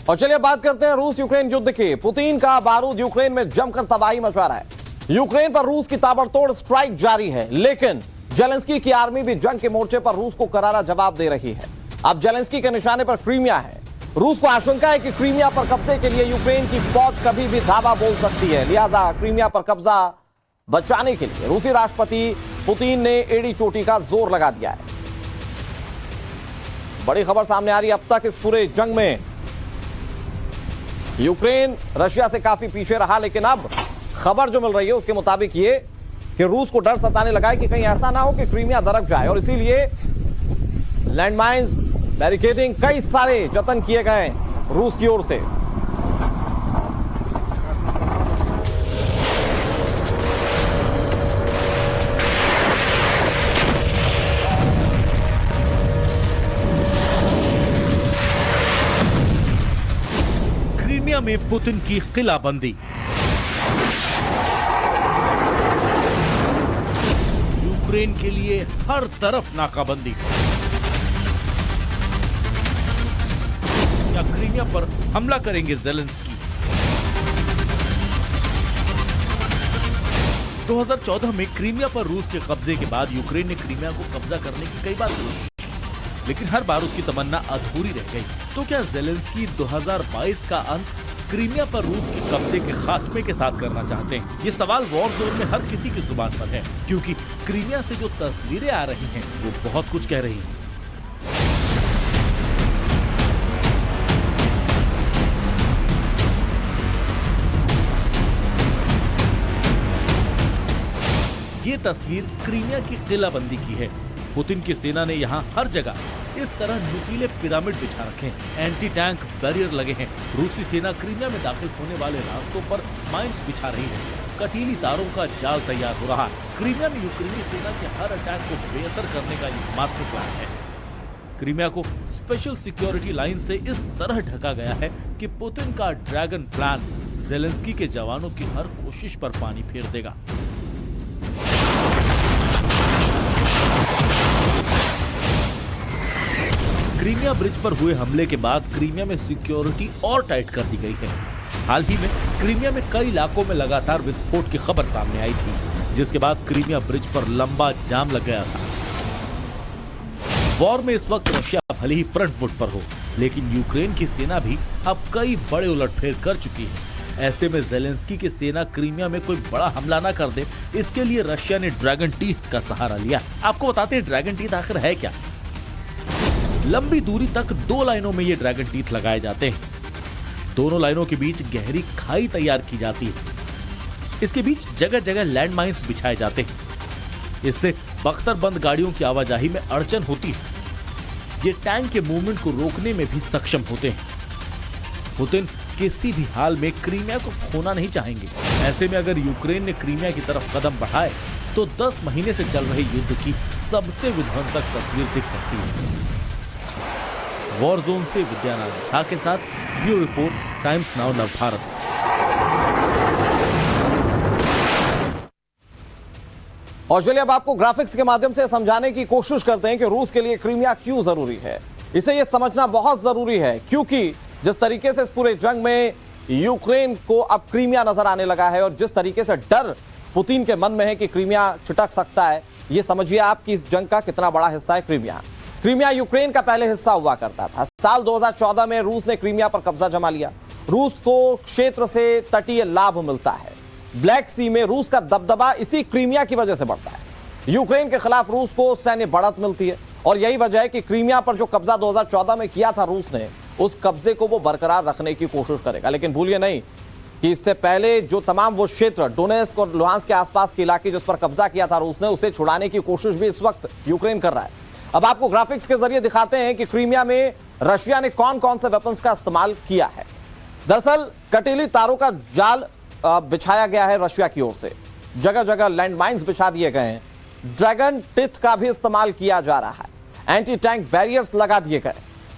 और चलिए बात करते हैं रूस यूक्रेन युद्ध की। पुतिन का बारूद यूक्रेन में जमकर तबाही मचा रहा है। यूक्रेन पर रूस की ताबड़तोड़ स्ट्राइक जारी है, लेकिन जेलेंस्की की आर्मी भी जंग के मोर्चे पर रूस को करारा जवाब दे रही है। अब जेलेंस्की के निशाने पर क्रीमिया है। रूस को आशंका है कि क्रीमिया पर कब्जे के लिए यूक्रेन की फौज कभी भी धावा बोल सकती है। लिहाजा क्रीमिया पर कब्जा बचाने के लिए रूसी राष्ट्रपति पुतिन ने एड़ी चोटी का जोर लगा दिया है। बड़ी खबर सामने आ रही है। अब तक इस पूरे जंग में यूक्रेन रशिया से काफी पीछे रहा, लेकिन अब खबर जो मिल रही है उसके मुताबिक ये कि रूस को डर सताने लगा है कि कहीं ऐसा ना हो कि क्रीमिया दरक जाए, और इसीलिए लैंडमाइंस, बैरिकेडिंग, कई सारे जतन किए गए रूस की ओर से। क्रीमिया में पुतिन की किलाबंदी। यूक्रेन के लिए हर तरफ नाकाबंदी। क्या क्रीमिया पर हमला करेंगे जेलेंस्की? 2014 में क्रीमिया पर रूस के कब्जे के बाद यूक्रेन ने क्रीमिया को कब्जा करने की कई बार कोशिश, लेकिन हर बार उसकी तमन्ना अधूरी रह गई। तो क्या जेलेंस्की 2022 का अंत क्रीमिया पर रूस के कब्जे के खात्मे के साथ करना चाहते हैं? ये सवाल वॉर जोन में हर किसी की जुबान पर है, क्योंकि क्रीमिया से जो तस्वीरें आ रही हैं वो बहुत कुछ कह रही हैं। ये तस्वीर क्रीमिया की किलाबंदी की है। पुतिन की सेना ने यहाँ हर जगह इस तरह नुकीले पिरामिड बिछा रखे हैं, एंटी टैंक बैरियर लगे हैं। रूसी सेना क्रीमिया में दाखिल होने वाले रास्तों पर माइंस बिछा रही है, कटीली तारों का जाल तैयार हो रहा है। क्रीमिया में यूक्रेनी सेना के हर अटैक को बेअसर करने का ये मास्टर प्लान है। क्रीमिया को स्पेशल सिक्योरिटी लाइन से इस तरह ढका गया है कि पुतिन का ड्रैगन प्लान जेलेंस्की के जवानों की हर कोशिश पर पानी फेर देगा। क्रीमिया ब्रिज पर हुए हमले के बाद क्रीमिया में सिक्योरिटी और टाइट कर दी गई है। हाल ही में क्रीमिया में कई इलाकों में लगातार विस्फोट की खबर सामने आई थी, जिसके बाद क्रीमिया ब्रिज पर लंबा जाम लग गया था। वॉर में इस वक्त रशिया भले ही फ्रंट फुट पर हो, लेकिन यूक्रेन की सेना भी अब कई बड़े उलटफेर कर चुकी है। ऐसे में जेलेंस्की की सेना क्रीमिया में कोई बड़ा हमला ना कर दे, इसके लिए रशिया ने ड्रैगन टीथ का सहारा लिया। आपको बताते हैं ड्रैगन टीथ आखिर है क्या। लंबी दूरी तक 2 लाइनों में ये ड्रैगन टीथ लगाए जाते हैं। दोनों लाइनों के बीच गहरी खाई तैयार की जाती है। इसके बीच जगह जगह लैंड माइंस बिछाए जाते हैं। इससे बख्तरबंद गाड़ियों की आवाजाही में अड़चन होती है। ये टैंक के मूवमेंट को रोकने में भी सक्षम होते हैं। पुतिन किसी भी हाल में क्रीमिया को खोना नहीं चाहेंगे। ऐसे में अगर यूक्रेन ने क्रीमिया की तरफ कदम बढ़ाए तो 10 महीने से चल रहे युद्ध की सबसे विध्वंसक तस्वीर दिख सकती है। वॉर जोन से विद्यानाथ झा के साथ bureau report, times now Navbharat. और चलिए अब आपको ग्राफिक्स के माध्यम से समझाने की कोशिश करते हैं कि रूस के लिए क्रीमिया क्यों जरूरी है। इसे यह समझना बहुत जरूरी है, क्योंकि जिस तरीके से इस पूरे जंग में यूक्रेन को अब क्रीमिया नजर आने लगा है और जिस तरीके से डर पुतिन के मन में है कि क्रीमिया छिटक सकता है, यह समझिए आप कि इस जंग का कितना बड़ा हिस्सा है क्रीमिया। क्रीमिया यूक्रेन का पहले हिस्सा हुआ करता था। साल 2014 में रूस ने क्रीमिया पर कब्जा जमा लिया। रूस को क्षेत्र से तटीय लाभ मिलता है। ब्लैक सी में रूस का दबदबा इसी क्रीमिया की वजह से बढ़ता है। यूक्रेन के खिलाफ रूस को सैन्य बढ़त मिलती है, और यही वजह है कि क्रीमिया पर जो कब्जा 2014 में किया था रूस ने, उस कब्जे को वो बरकरार रखने की कोशिश करेगा। लेकिन भूलिए नहीं कि इससे पहले जो तमाम वो क्षेत्र डोनेस्क और लुहांस्क के आसपास के इलाके जिस पर कब्जा किया था रूस ने, उसे छुड़ाने की कोशिश भी इस वक्त यूक्रेन कर रहा है। अब आपको ग्राफिक्स के जरिए दिखाते हैं कि क्रीमिया में रशिया ने कौन कौन से वेपन्स का इस्तेमाल किया है। दरअसल कटीली तारों का जाल बिछाया गया है रशिया की ओर से। जगह जगह लैंड माइंस बिछा दिए गए हैं। ड्रैगन टिथ का भी इस्तेमाल किया जा रहा है। एंटी टैंक बैरियर्स लगा दिए गए।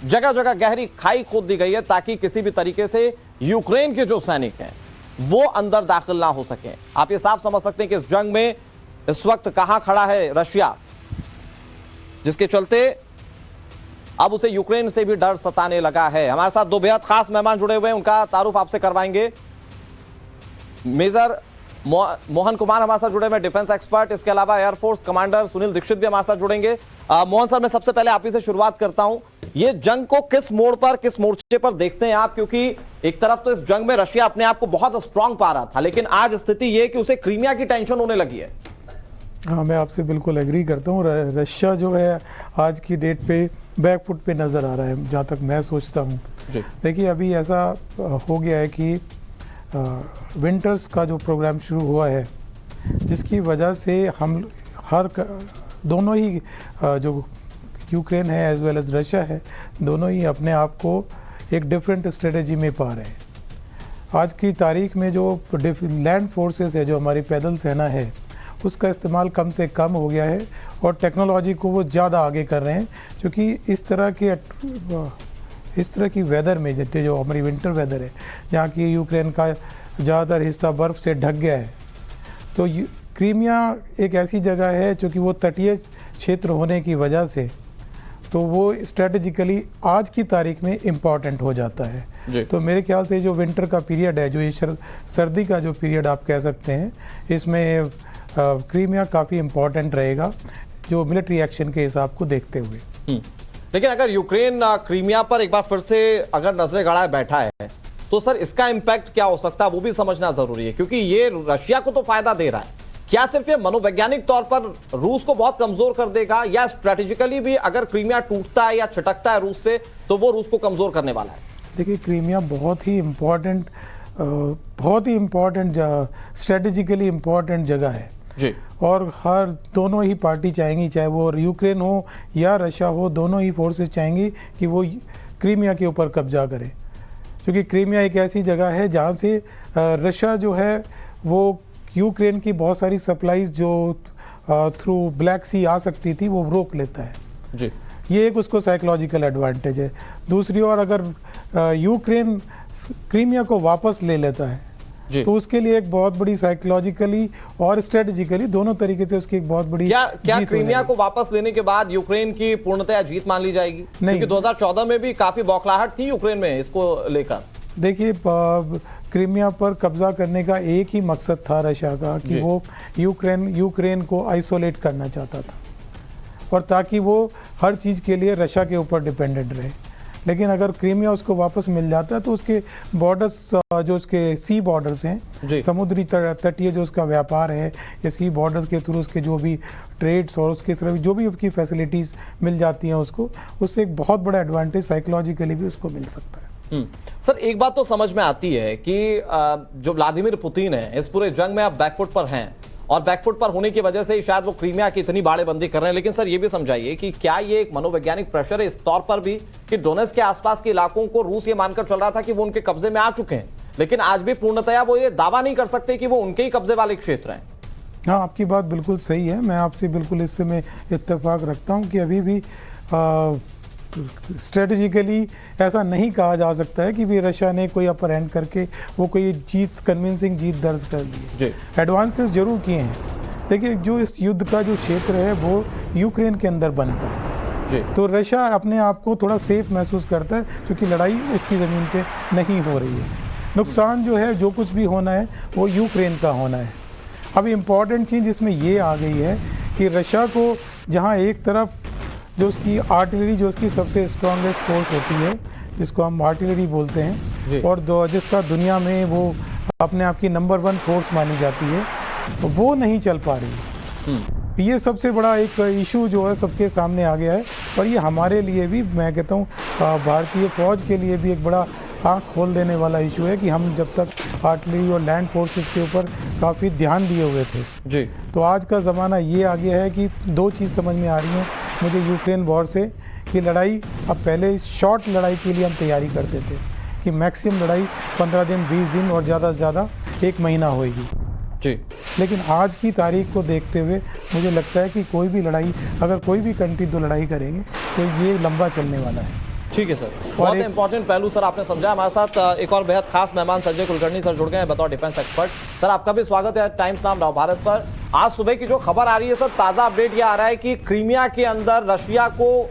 जगह जगह गहरी खाई खोद दी गई है ताकि किसी भी तरीके से यूक्रेन के जो सैनिक हैं वो अंदर दाखिल ना हो सके। आप ये साफ समझ सकते हैं कि इस जंग में इस वक्त कहां खड़ा है रशिया, जिसके चलते अब उसे यूक्रेन से भी डर सताने लगा है। हमारे साथ दो बेहद खास मेहमान जुड़े हुए हैं, उनका तारुफ आपसे करवाएंगे। मेजर मोहन कुमार हमारे साथ जुड़े हुए, डिफेंस एक्सपर्ट, इसके अलावा एयरफोर्स कमांडर सुनील दीक्षित भी हमारे साथ जुड़ेंगे। मोहन सर, मैं सबसे पहले आप ही से शुरुआत करता हूं, ये जंग को किस मोड़ पर, किस मोर्चे पर देखते हैं आप? क्योंकि एक तरफ तो इस जंग में रशिया अपने आप को बहुत स्ट्रांग पा रहा था, लेकिन आज स्थिति ये कि उसे क्रीमिया की टेंशन होने लगी है। हाँ, मैं आपसे बिल्कुल एग्री करता हूँ। रशिया जो है आज की डेट पे बैकफुट पे नज़र आ रहा है, जहाँ तक मैं सोचता हूँ। देखिए, अभी ऐसा हो गया है कि विंटर्स का जो प्रोग्राम शुरू हुआ है, जिसकी वजह से हम दोनों ही जो यूक्रेन है एज वेल एज रशिया है, दोनों ही अपने आप को एक डिफरेंट स्ट्रेटजी में पा रहे हैं। आज की तारीख में जो लैंड फोर्सेस है, जो हमारी पैदल सेना है, उसका इस्तेमाल कम से कम हो गया है और टेक्नोलॉजी को वो ज़्यादा आगे कर रहे हैं, क्योंकि इस तरह की वेदर में, जो हमारी विंटर वेदर है, जहाँ की यूक्रेन का ज़्यादातर हिस्सा बर्फ़ से ढक गया है, तो क्रीमिया एक ऐसी जगह है जो कि वो तटीय क्षेत्र होने की वजह से तो वो स्ट्रेटेजिकली आज की तारीख में इम्पॉर्टेंट हो जाता है। तो मेरे ख्याल से जो विंटर का पीरियड है, जो ये सर्दी का जो पीरियड आप कह सकते हैं, इसमें क्रीमिया काफ़ी इम्पॉर्टेंट रहेगा, जो मिलिट्री एक्शन के हिसाब को देखते हुए। लेकिन अगर यूक्रेन क्रीमिया पर एक बार फिर से अगर नजरें गड़ाए बैठा है, तो सर इसका इंपैक्ट क्या हो सकता है, वो भी समझना जरूरी है, क्योंकि ये रशिया को तो फायदा दे रहा है। क्या सिर्फ ये मनोवैज्ञानिक तौर पर रूस को बहुत कमजोर कर देगा, या स्ट्रेटेजिकली भी अगर क्रीमिया टूटता है या छिटकता है रूस से, तो वो रूस को कमजोर करने वाला है? देखिए, क्रीमिया बहुत ही इम्पोर्टेंट स्ट्रेटेजिकली इम्पोर्टेंट जगह है जी, और हर दोनों ही पार्टी चाहेंगी, चाहे वो यूक्रेन हो या रशिया हो, दोनों ही फोर्सेस चाहेंगी कि वो क्रीमिया के ऊपर कब्जा करे, क्योंकि क्रीमिया एक ऐसी जगह है जहाँ से रशिया जो है वो यूक्रेन की बहुत सारी सप्लाईज जो थ्रू ब्लैक सी आ सकती थी, वो रोक लेता है जी। ये एक उसको साइकोलॉजिकल एडवांटेज है। दूसरी ओर अगर यूक्रेन क्रीमिया को वापस ले लेता है, तो उसके लिए एक बहुत बड़ी साइकोलॉजिकली और स्ट्रेटेजिकली दोनों तरीके से उसकी एक बहुत बड़ी क्या क्रीमिया को वापस लेने के बाद यूक्रेन की पूर्णतया जीत मान ली जाएगी? नहीं, क्योंकि 2014 में भी काफी बौखलाहट थी यूक्रेन में इसको लेकर। देखिए, क्रीमिया पर कब्जा करने का एक ही मकसद था रशिया का कि वो यूक्रेन को आइसोलेट करना चाहता था, और ताकि वो हर चीज़ के लिए रशिया के ऊपर डिपेंडेंट रहे। लेकिन अगर क्रीमिया उसको वापस मिल जाता है, तो उसके बॉर्डर्स, जो उसके सी बॉर्डर्स हैं, समुद्री तटीय जो उसका व्यापार है, या सी बॉर्डर्स के थ्रू उसके जो भी ट्रेड्स और उसके थ्रू जो भी उसकी फैसिलिटीज़ मिल जाती हैं उसको, उससे एक बहुत बड़ा एडवांटेज साइकोलॉजिकली भी उसको मिल सकता है। सर, एक बात तो समझ में आती है कि जो व्लादिमीर पुतिन है, इस पूरे जंग में अब बैकफुट पर हैं, और बैकफुट पर होने की वजह से शायद वो क्रीमिया की इतनी बाड़ेबंदी कर रहे हैं। लेकिन सर, ये भी समझाइए कि क्या ये एक मनोवैज्ञानिक प्रेशर है इस तौर पर भी कि डोनेट्स्क के आसपास के इलाकों को रूस ये मानकर चल रहा था कि वो उनके कब्जे में आ चुके हैं, लेकिन आज भी पूर्णतया वो ये दावा नहीं कर सकते कि वो उनके ही कब्जे वाले क्षेत्र हैं? हाँ, आपकी बात बिल्कुल सही है। मैं आपसे बिल्कुल इससे मैं इत्तेफाक रखता हूँ कि अभी भी स्ट्रेटेजिकली ऐसा नहीं कहा जा सकता है कि भी रशिया ने कोई अपर हैंड करके वो कोई कन्विंसिंग जीत दर्ज कर ली है। एडवांसेस जरूर किए हैं, देखिए, जो इस युद्ध का जो क्षेत्र है वो यूक्रेन के अंदर बनता है जी। तो रशिया अपने आप को थोड़ा सेफ महसूस करता है, क्योंकि लड़ाई उसकी ज़मीन पे नहीं हो रही है। नुकसान जो है, जो कुछ भी होना है, वो यूक्रेन का होना है। अब इम्पॉर्टेंट चीज़ इसमें ये आ गई है कि रशिया को, जहाँ एक तरफ जो उसकी आर्टिलरी, जो उसकी सबसे स्ट्रॉन्गेस्ट फोर्स होती है, जिसको हम आर्टिलरी बोलते हैं, और जिसका दुनिया में वो अपने आप की नंबर 1 फोर्स मानी जाती है, वो नहीं चल पा रही है। ये सबसे बड़ा एक इशू जो है सबके सामने आ गया है, और ये हमारे लिए भी, मैं कहता हूँ भारतीय फौज के लिए भी एक बड़ा आँख खोल देने वाला इशू है कि हम जब तक आर्टिलरी और लैंड फोर्सेस के ऊपर काफ़ी ध्यान दिए हुए थे जी, तो आज का ज़माना ये आ गया है कि दो चीज़ समझ में आ रही है मुझे यूक्रेन वॉर से, कि लड़ाई, अब पहले शॉर्ट लड़ाई के लिए हम तैयारी करते थे कि मैक्सिमम लड़ाई 15 दिन, 20 दिन और ज़्यादा से ज़्यादा 1 महीना होएगी जी। लेकिन आज की तारीख को देखते हुए मुझे लगता है कि कोई भी लड़ाई, अगर कोई भी कंट्री दो लड़ाई करेंगे, तो ये लंबा चलने वाला है। ठीक है सर, बहुत इंपॉर्टेंट पहलू सर आपने समझा। हमारे साथ एक और बेहद खास मेहमान संजय कुलकर्णी सर जुड़ गए हैं बतौर डिफेंस एक्सपर्ट। सर, आपका भी स्वागत है टाइम्स नाम नवभारत पर। आज सुबह की जो खबर आ रही है सर, ताजा अपडेट ये आ रहा है कि क्रीमिया के अंदर रशिया को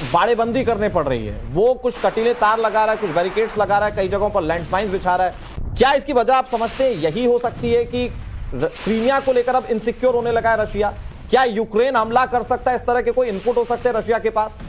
बाड़ेबंदी करने पड़ रही है, वो कुछ कटीले तार लगा रहा है, कुछ बैरिकेड्स लगा रहा है, कई जगहों पर लैंडमाइंस बिछा रहा है। क्या इसकी वजह आप समझते हैं यही हो सकती है कि क्रीमिया को लेकर अब इनसिक्योर होने लगा है रशिया? क्या यूक्रेन हमला कर सकता है? इस तरह के कोई इनपुट हो सकते हैं रशिया के पास?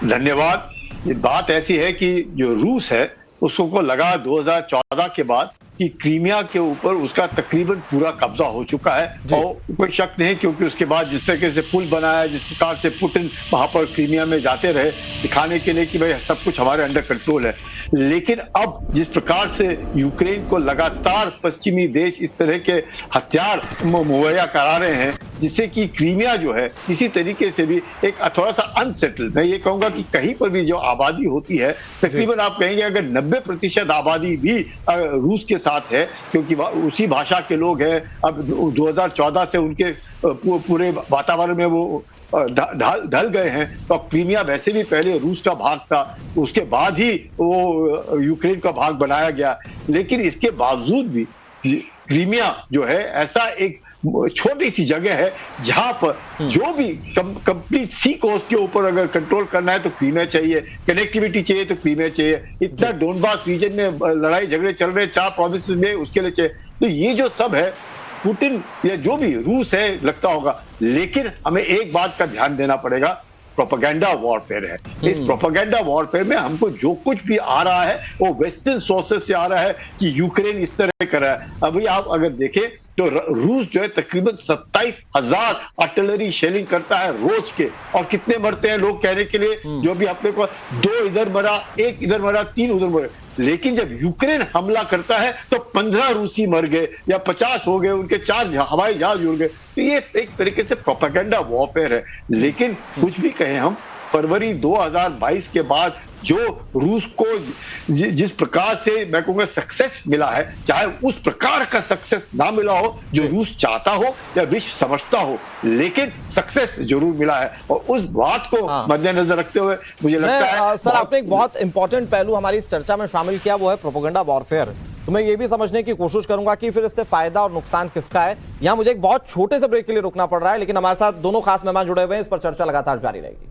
धन्यवाद। ये बात ऐसी है कि जो रूस है उसको लगा 2014 के बाद कि क्रीमिया के ऊपर उसका तकरीबन पूरा कब्जा हो चुका है, और कोई शक नहीं, क्योंकि उसके बाद जिस तरीके से पुल बनाया, जिस प्रकार से पुतिन वहां पर क्रीमिया में जाते रहे दिखाने के लिए कि भाई सब कुछ हमारे अंडर कंट्रोल है। लेकिन अब जिस प्रकार से यूक्रेन को लगातार पश्चिमी देश इस तरह के हथियार मुहैया करा रहे हैं, जिससे कि क्रीमिया जो है किसी तरीके से भी एक थोड़ा सा अनसेटल्ड, मैं ये कहूंगा कि कहीं पर भी जो आबादी होती है तकरीबन आप कहेंगे अगर 90% आबादी भी रूस के साथ है, क्योंकि उसी भाषा के लोग हैं। अब 2014 से उनके पूरे वातावरण में वो ढल गए हैं। तो क्रीमिया वैसे भी पहले रूस का भाग था, उसके बाद ही वो यूक्रेन का भाग बनाया गया। लेकिन इसके बावजूद भी क्रीमिया जो है ऐसा एक छोटी सी जगह है जहां पर जो भी कंप्लीट सी कोस्ट के ऊपर अगर कंट्रोल करना है तो क्रीमिया चाहिए, कनेक्टिविटी चाहिए तो क्रीमिया चाहिए। इतना डोनबास रीजन में लड़ाई झगड़े चल रहे हैं 4 प्रोविंसेस में, उसके लिए चाहिए। तो ये जो सब है पुतिन या जो भी रूस है लगता होगा, लेकिन हमें एक बात का ध्यान देना पड़ेगा, प्रोपेगेंडा वॉरफेयर है। इस प्रोपेगेंडा वॉरफेयर में हमको जो कुछ भी आ रहा है वो वेस्टर्न सोर्सेस से आ रहा है कि यूक्रेन इस तरह कर रहा है। अभी आप अगर देखें तो रूस जो है तकरीबन 27,000 आर्टिलरी शेलिंग करता है रोज के, और कितने मरते हैं लोग कहने के लिए जो भी अपने को 2 इधर मरा, 1 इधर मरा, 3 उधर मरे। लेकिन जब यूक्रेन हमला करता है तो 15 रूसी मर गए या 50 हो गए, उनके 4 हवाई जहाज उड़ गए। तो ये एक तरीके से प्रोपेगेंडा वॉरफेयर है। लेकिन कुछ भी कहें हम, फरवरी 2022 के बाद जो रूस को जिस प्रकार से मैं कहूंगा सक्सेस मिला है, चाहे उस प्रकार का सक्सेस ना मिला हो जो रूस चाहता हो या विश्व समझता हो, लेकिन सक्सेस जरूर मिला है। और उस बात को मद्देनजर रखते हुए मुझे लगता है सर आपने एक बहुत इंपॉर्टेंट पहलू हमारी इस चर्चा में शामिल किया, वो है प्रोपेगेंडा वॉरफेयर। तो मैं ये भी समझने की कोशिश करूंगा कि फिर इससे फायदा और नुकसान किसका है। यहां मुझे एक बहुत छोटे से ब्रेक के लिए रुकना पड़ रहा है, लेकिन हमारे साथ दोनों खास मेहमान जुड़े हुए हैं, इस पर चर्चा लगातार जारी रहेगी।